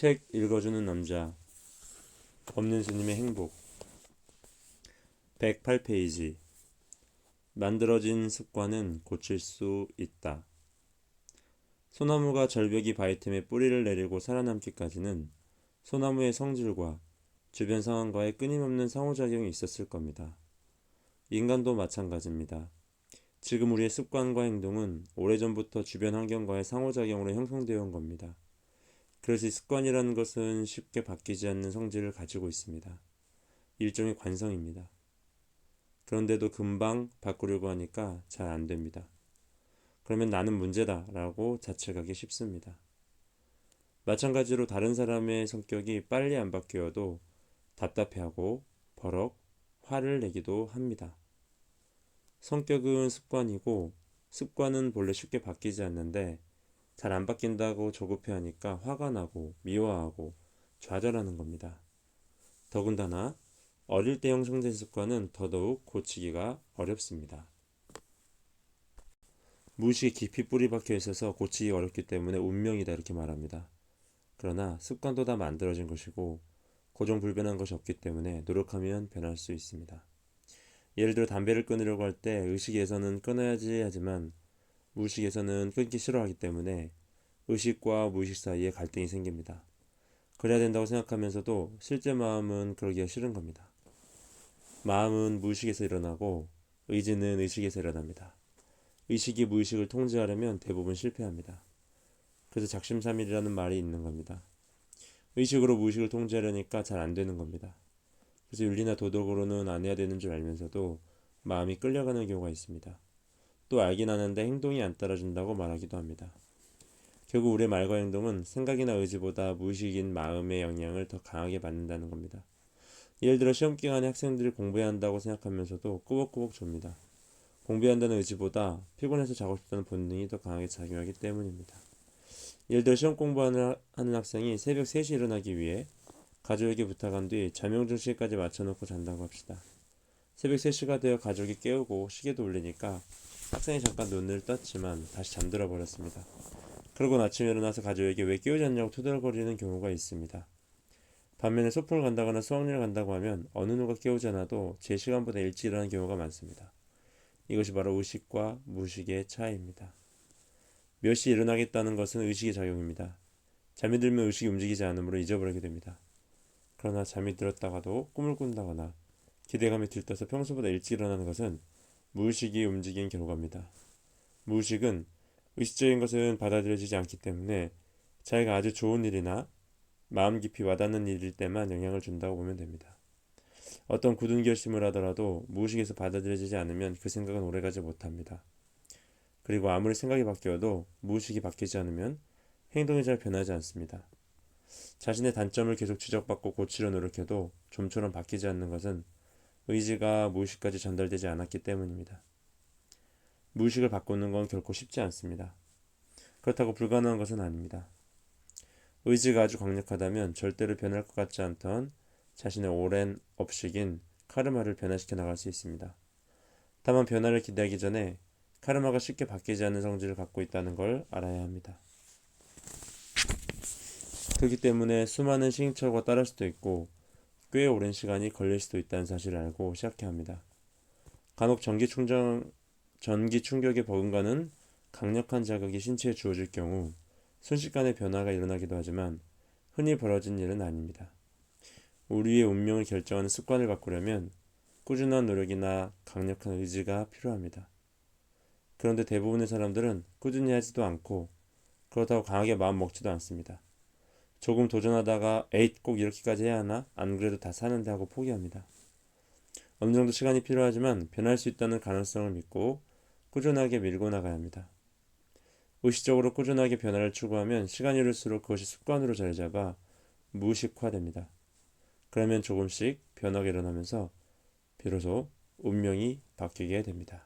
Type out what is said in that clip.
책 읽어주는 남자 법륜 스님의 행복 108페이지 만들어진 습관은 고칠 수 있다. 소나무가 절벽이 바위틈에 뿌리를 내리고 살아남기까지는 소나무의 성질과 주변 상황과의 끊임없는 상호작용이 있었을 겁니다. 인간도 마찬가지입니다. 지금 우리의 습관과 행동은 오래전부터 주변 환경과의 상호작용으로 형성되어 온 겁니다. 그래서 이 습관이라는 것은 쉽게 바뀌지 않는 성질을 가지고 있습니다. 일종의 관성입니다. 그런데도 금방 바꾸려고 하니까 잘 안 됩니다. 그러면 나는 문제다 라고 자책하기 쉽습니다. 마찬가지로 다른 사람의 성격이 빨리 안 바뀌어도 답답해하고 버럭 화를 내기도 합니다. 성격은 습관이고 습관은 본래 쉽게 바뀌지 않는데 잘 안 바뀐다고 조급해하니까 화가 나고 미워하고 좌절하는 겁니다. 더군다나 어릴 때 형성된 습관은 더더욱 고치기가 어렵습니다. 무의식에 깊이 뿌리 박혀 있어서 고치기가 어렵기 때문에 운명이다 이렇게 말합니다. 그러나 습관도 다 만들어진 것이고 고정불변한 것이 없기 때문에 노력하면 변할 수 있습니다. 예를 들어 담배를 끊으려고 할 때 의식에서는 끊어야지 하지만 무의식에서는 끊기 싫어하기 때문에 의식과 무의식 사이에 갈등이 생깁니다. 그래야 된다고 생각하면서도 실제 마음은 그러기가 싫은 겁니다. 마음은 무의식에서 일어나고 의지는 의식에서 일어납니다. 의식이 무의식을 통제하려면 대부분 실패합니다. 그래서 작심삼일이라는 말이 있는 겁니다. 의식으로 무의식을 통제하려니까 잘 안 되는 겁니다. 그래서 윤리나 도덕으로는 안 해야 되는 줄 알면서도 마음이 끌려가는 경우가 있습니다. 또 알긴 아는데 행동이 안 따라준다고 말하기도 합니다. 결국 우리의 말과 행동은 생각이나 의지보다 무의식인 마음의 영향을 더 강하게 받는다는 겁니다. 예를 들어 시험 기간에 학생들이 공부해야 한다고 생각하면서도 꾸벅꾸벅 졸니다. 공부해야 한다는 의지보다 피곤해서 자고 싶다는 본능이 더 강하게 작용하기 때문입니다. 예를 들어 시험 공부하는 학생이 새벽 3시에 일어나기 위해 가족에게 부탁한 뒤 잠용중 시계까지 맞춰놓고 잔다고 합시다. 새벽 3시가 되어 가족이 깨우고 시계도 울리니까 학생이 잠깐 눈을 떴지만 다시 잠들어 버렸습니다. 그러고 아침에 일어나서 가족에게 왜 깨우지 않냐고 투덜거리는 경우가 있습니다. 반면에 소풍을 간다거나 수학여행을 간다고 하면 어느 누가 깨우지 않아도 제 시간보다 일찍 일어나는 경우가 많습니다. 이것이 바로 의식과 무의식의 차이입니다. 몇 시에 일어나겠다는 것은 의식의 작용입니다. 잠이 들면 의식이 움직이지 않으므로 잊어버리게 됩니다. 그러나 잠이 들었다가도 꿈을 꾼다거나 기대감이 들떠서 평소보다 일찍 일어나는 것은 무의식이 움직인 결과입니다. 무의식은 의식적인 것은 받아들여지지 않기 때문에 자기가 아주 좋은 일이나 마음 깊이 와닿는 일일 때만 영향을 준다고 보면 됩니다. 어떤 굳은 결심을 하더라도 무의식에서 받아들여지지 않으면 그 생각은 오래가지 못합니다. 그리고 아무리 생각이 바뀌어도 무의식이 바뀌지 않으면 행동이 잘 변하지 않습니다. 자신의 단점을 계속 지적받고 고치려 노력해도 좀처럼 바뀌지 않는 것은 의지가 무의식까지 전달되지 않았기 때문입니다. 무의식을 바꾸는 건 결코 쉽지 않습니다. 그렇다고 불가능한 것은 아닙니다. 의지가 아주 강력하다면 절대로 변할 것 같지 않던 자신의 오랜 업식인 카르마를 변화시켜 나갈 수 있습니다. 다만 변화를 기대하기 전에 카르마가 쉽게 바뀌지 않는 성질을 갖고 있다는 걸 알아야 합니다. 그렇기 때문에 수많은 시행착오가 따를 수도 있고 꽤 오랜 시간이 걸릴 수도 있다는 사실을 알고 시작해야 합니다. 간혹 전기 충격에 버금가는 강력한 자극이 신체에 주어질 경우 순식간에 변화가 일어나기도 하지만 흔히 벌어진 일은 아닙니다. 우리의 운명을 결정하는 습관을 바꾸려면 꾸준한 노력이나 강력한 의지가 필요합니다. 그런데 대부분의 사람들은 꾸준히 하지도 않고 그렇다고 강하게 마음 먹지도 않습니다. 조금 도전하다가 에잇 꼭 이렇게까지 해야 하나? 안 그래도 다 사는데 하고 포기합니다. 어느 정도 시간이 필요하지만 변할 수 있다는 가능성을 믿고 꾸준하게 밀고 나가야 합니다. 의식적으로 꾸준하게 변화를 추구하면 시간이 흐를수록 그것이 습관으로 자리 잡아 무의식화됩니다. 그러면 조금씩 변화가 일어나면서 비로소 운명이 바뀌게 됩니다.